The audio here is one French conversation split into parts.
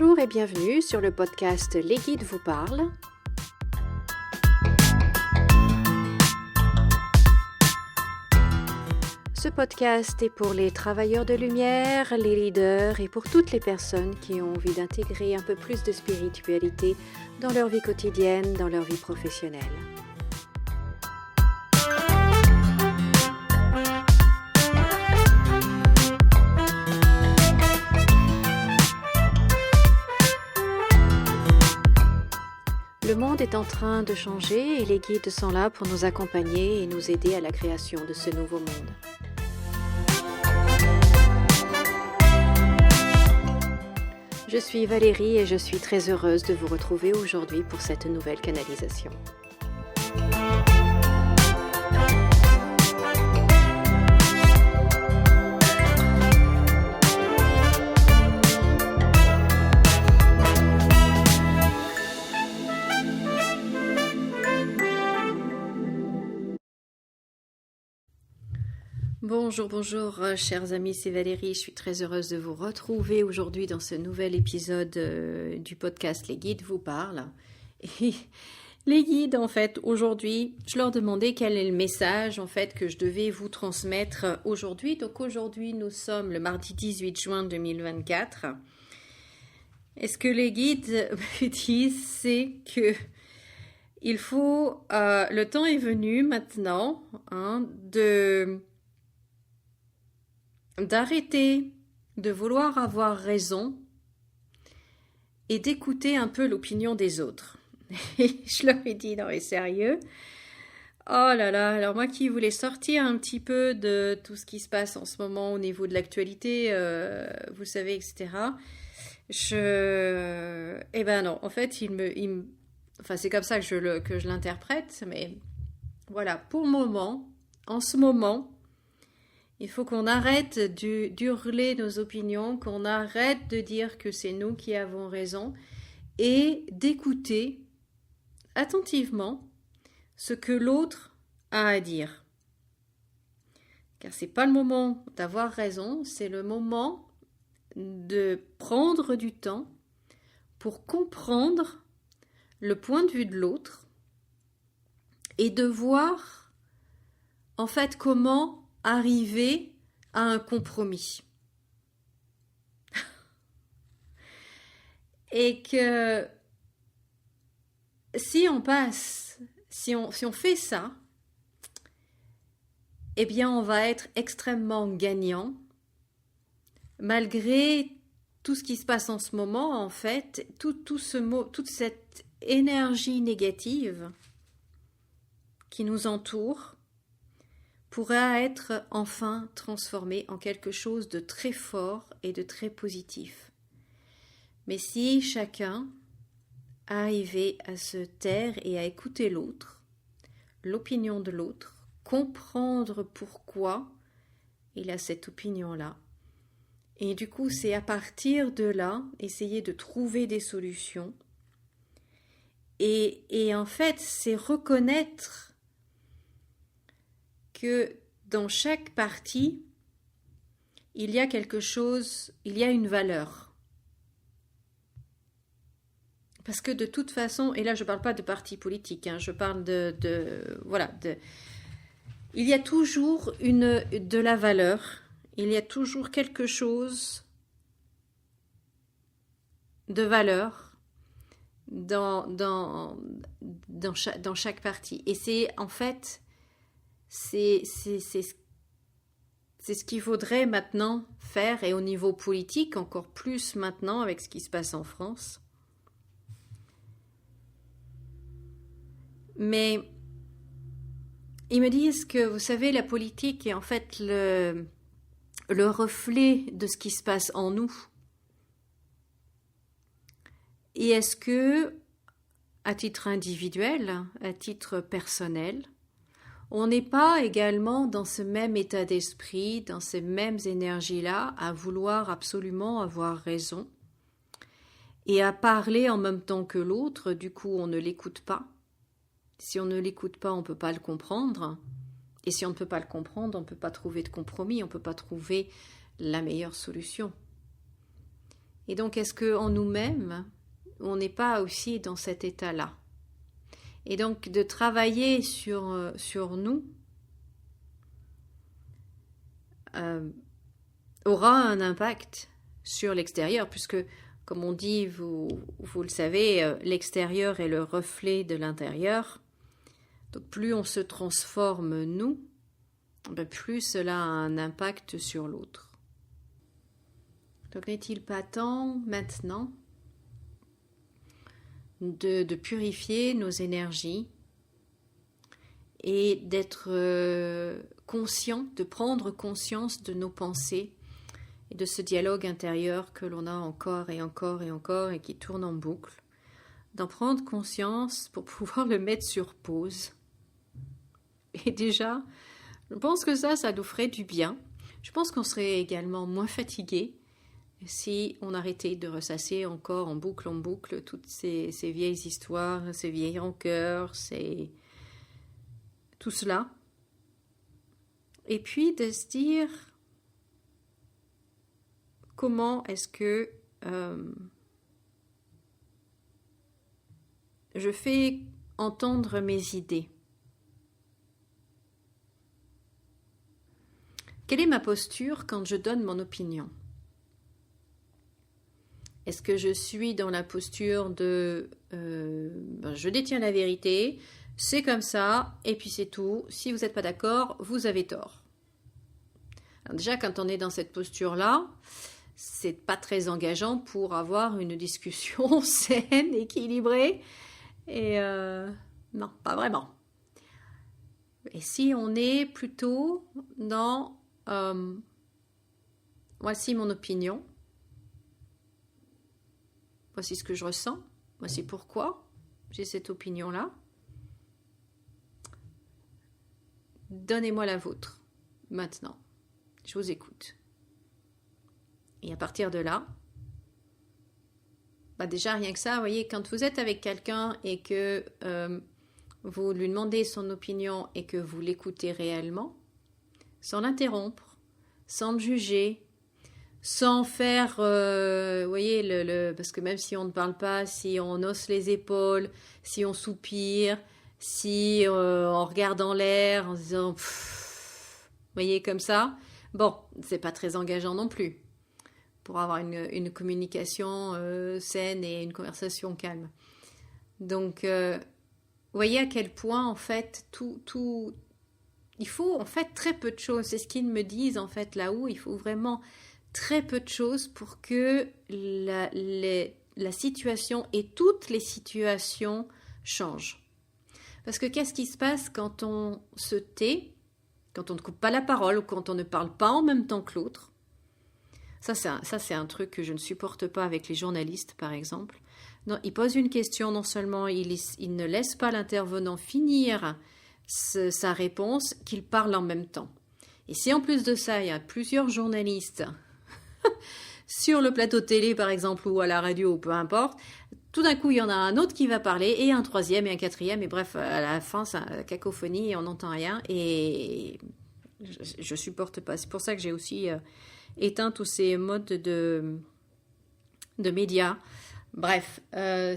Bonjour et bienvenue sur le podcast Les Guides vous parlent. Ce podcast est pour les travailleurs de lumière, les leaders et pour toutes les personnes qui ont envie d'intégrer un peu plus de spiritualité dans leur vie quotidienne, dans leur vie professionnelle. Le monde est en train de changer et les guides sont là pour nous accompagner et nous aider à la création de ce nouveau monde. Je suis Valérie et je suis très heureuse de vous retrouver aujourd'hui pour cette nouvelle canalisation. Bonjour, chers amis, c'est Valérie, je suis très heureuse de vous retrouver aujourd'hui dans ce nouvel épisode du podcast Les Guides vous parlent. Et les guides, en fait, aujourd'hui, je leur demandais quel est le message, en fait, que je devais vous transmettre aujourd'hui. Donc aujourd'hui, nous sommes le mardi 18 juin 2024. Et ce que les guides me disent, c'est que il faut, le temps est venu maintenant, d'arrêter de vouloir avoir raison et d'écouter un peu l'opinion des autres. Et je leur ai dit, non mais sérieux, oh là là, alors moi qui voulais sortir un petit peu de tout ce qui se passe en ce moment au niveau de l'actualité, vous savez, etc. Eh ben non, en fait, enfin c'est comme ça que je l'interprète, mais voilà, pour le moment, en ce moment, il faut qu'on arrête d'hurler nos opinions, qu'on arrête de dire que c'est nous qui avons raison et d'écouter attentivement ce que l'autre a à dire. Car c'est pas le moment d'avoir raison, c'est le moment de prendre du temps pour comprendre le point de vue de l'autre et de voir en fait comment arriver à un compromis. Et que si on fait ça, eh bien on va être extrêmement gagnant malgré tout ce qui se passe en ce moment, en fait, toute cette énergie négative qui nous entoure pourra être enfin transformé en quelque chose de très fort et de très positif. Mais si chacun arrivait à se taire et à écouter l'autre, l'opinion de l'autre, comprendre pourquoi il a cette opinion-là, et du coup c'est à partir de là essayer de trouver des solutions, et en fait c'est reconnaître que dans chaque partie, il y a quelque chose, il y a une valeur. Parce que de toute façon, et là je ne parle pas de parti politique, je parle il y a toujours de la valeur, il y a toujours quelque chose de valeur dans chaque partie. Et c'est en fait, c'est ce qu'il faudrait maintenant faire, et au niveau politique, encore plus maintenant avec ce qui se passe en France. Mais ils me disent que, vous savez, la politique est en fait le reflet de ce qui se passe en nous. Et est-ce que, à titre individuel, à titre personnel, on n'est pas également dans ce même état d'esprit, dans ces mêmes énergies-là, à vouloir absolument avoir raison et à parler en même temps que l'autre, du coup on ne l'écoute pas. Si on ne l'écoute pas, on ne peut pas le comprendre. Et si on ne peut pas le comprendre, on ne peut pas trouver de compromis, on ne peut pas trouver la meilleure solution. Et donc, est-ce qu'en nous-mêmes, on n'est pas aussi dans cet état-là? Et donc, de travailler sur nous aura un impact sur l'extérieur, puisque, comme on dit, vous le savez, l'extérieur est le reflet de l'intérieur. Donc, plus on se transforme, nous, plus cela a un impact sur l'autre. Donc, n'est-il pas temps, maintenant, de purifier nos énergies et d'être conscient, de prendre conscience de nos pensées et de ce dialogue intérieur que l'on a encore et encore et encore et qui tourne en boucle, d'en prendre conscience pour pouvoir le mettre sur pause. Et déjà, je pense que ça nous ferait du bien. Je pense qu'on serait également moins fatigué si on arrêtait de ressasser encore en boucle toutes ces vieilles histoires, ces vieilles rancœurs, tout cela. Et puis de se dire comment est-ce que je fais entendre mes idées. Quelle est ma posture quand je donne mon opinion? Est-ce que je suis dans la posture de je détiens la vérité, c'est comme ça, et puis c'est tout. Si vous n'êtes pas d'accord, vous avez tort. Alors déjà, quand on est dans cette posture-là, c'est pas très engageant pour avoir une discussion saine, équilibrée. Et non, pas vraiment. Et si on est plutôt dans voici mon opinion, voici ce que je ressens, voici pourquoi j'ai cette opinion-là. Donnez-moi la vôtre, maintenant. Je vous écoute. Et à partir de là, déjà rien que ça, vous voyez, quand vous êtes avec quelqu'un et que vous lui demandez son opinion et que vous l'écoutez réellement, sans l'interrompre, sans le juger, sans faire, vous voyez, parce que même si on ne parle pas, si on hausse les épaules, si on soupire, si on regarde en l'air en se disant, vous voyez, comme ça, bon, c'est pas très engageant non plus pour avoir une communication saine et une conversation calme. Donc, vous voyez à quel point, en fait, il faut en fait très peu de choses. C'est ce qu'ils me disent, en fait, là-haut. Il faut vraiment très peu de choses pour que la situation et toutes les situations changent. Parce que qu'est-ce qui se passe quand on se tait, quand on ne coupe pas la parole ou quand on ne parle pas en même temps que l'autre? Ça, c'est un truc que je ne supporte pas avec les journalistes, par exemple. Non, ils posent une question, non seulement ils ne laissent pas l'intervenant finir sa réponse, qu'il parle en même temps. Et si en plus de ça, il y a plusieurs journalistes sur le plateau de télé, par exemple, ou à la radio, ou peu importe, tout d'un coup, il y en a un autre qui va parler, et un troisième, et un quatrième, et bref, à la fin, c'est une cacophonie, et on n'entend rien, et je supporte pas. C'est pour ça que j'ai aussi éteint tous ces modes de médias. Bref,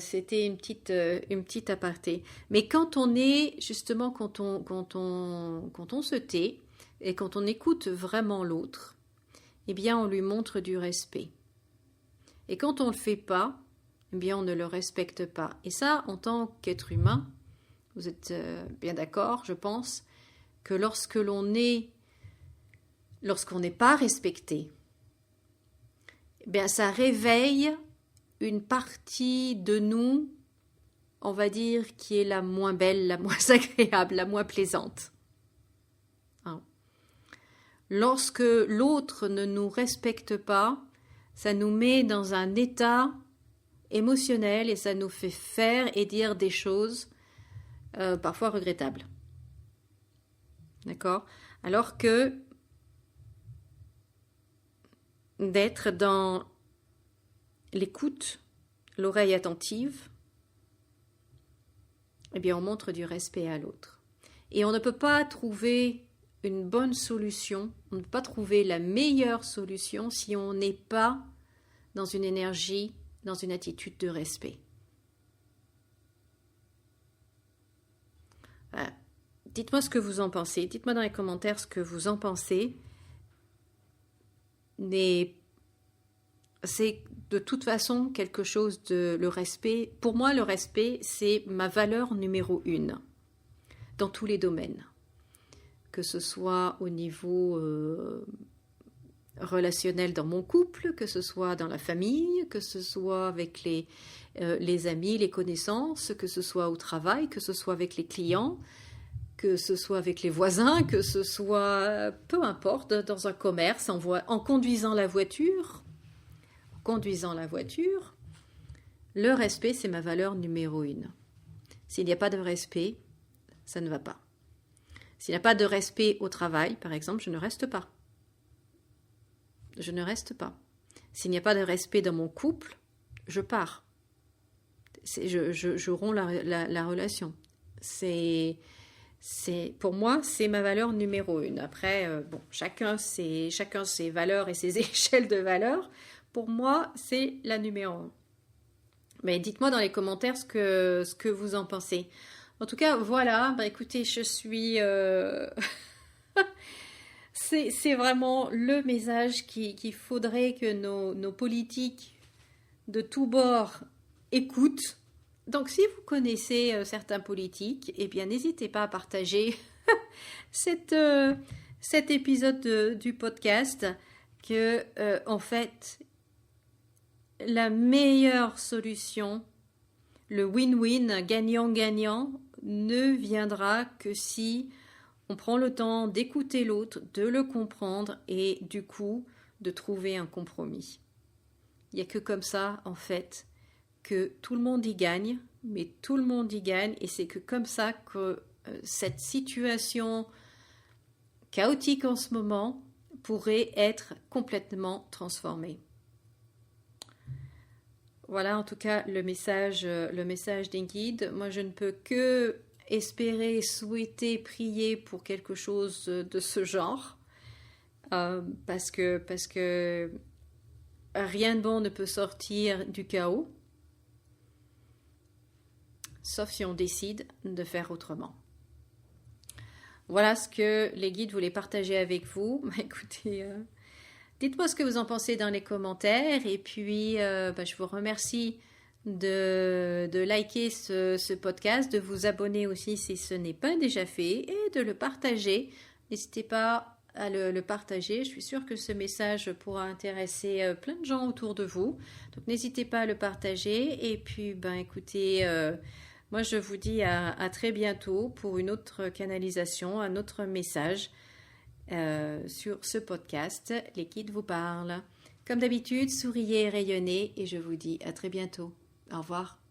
c'était une petite aparté. Mais quand on est, justement, quand on se tait, et quand on écoute vraiment l'autre, eh bien, on lui montre du respect. Et quand on ne le fait pas, eh bien, on ne le respecte pas. Et ça, en tant qu'être humain, vous êtes bien d'accord, je pense, que lorsqu'on n'est pas respecté, eh bien, ça réveille une partie de nous, on va dire, qui est la moins belle, la moins agréable, la moins plaisante. Lorsque l'autre ne nous respecte pas, ça nous met dans un état émotionnel et ça nous fait faire et dire des choses parfois regrettables. D'accord ? Alors que d'être dans l'écoute, l'oreille attentive, eh bien on montre du respect à l'autre. Et on ne peut pas trouver une bonne solution, on ne peut pas trouver la meilleure solution si on n'est pas dans une énergie, dans une attitude de respect. Voilà. Dites-moi ce que vous en pensez. Dites-moi dans les commentaires ce que vous en pensez. Mais c'est de toute façon quelque chose de... Le respect, pour moi, le respect, c'est ma valeur numéro 1 dans tous les domaines. Que ce soit au niveau relationnel dans mon couple, que ce soit dans la famille, que ce soit avec les amis, les connaissances, que ce soit au travail, que ce soit avec les clients, que ce soit avec les voisins, que ce soit, peu importe, dans un commerce, en conduisant la voiture. Le respect, c'est ma valeur numéro 1. S'il n'y a pas de respect, ça ne va pas. S'il n'y a pas de respect au travail, par exemple, je ne reste pas. Je ne reste pas. S'il n'y a pas de respect dans mon couple, je pars. Je romps la relation. Pour moi, c'est ma valeur numéro 1. Après, chacun ses valeurs et ses échelles de valeurs. Pour moi, c'est la numéro 1. Mais dites-moi dans les commentaires ce que vous en pensez. En tout cas, voilà. Écoutez, je suis... c'est vraiment le message qu'il faudrait que nos politiques de tous bords écoutent. Donc, si vous connaissez certains politiques, eh bien, n'hésitez pas à partager cet épisode du podcast que, en fait, la meilleure solution, le win-win, gagnant-gagnant, ne viendra que si on prend le temps d'écouter l'autre, de le comprendre et du coup, de trouver un compromis. Il n'y a que comme ça, en fait, que tout le monde y gagne, mais tout le monde y gagne et c'est que comme ça que cette situation chaotique en ce moment pourrait être complètement transformée. Voilà en tout cas le message des guides. Moi je ne peux que espérer, souhaiter, prier pour quelque chose de ce genre parce que rien de bon ne peut sortir du chaos. Sauf si on décide de faire autrement. Voilà ce que les guides voulaient partager avec vous. Écoutez, dites-moi ce que vous en pensez dans les commentaires. Et puis, je vous remercie de liker ce podcast, de vous abonner aussi si ce n'est pas déjà fait et de le partager. N'hésitez pas à le partager. Je suis sûre que ce message pourra intéresser plein de gens autour de vous. Donc, n'hésitez pas à le partager. Et puis, écoutez... moi, je vous dis à très bientôt pour une autre canalisation, un autre message sur ce podcast. Les guides vous parlent. Comme d'habitude, souriez et rayonnez et je vous dis à très bientôt. Au revoir.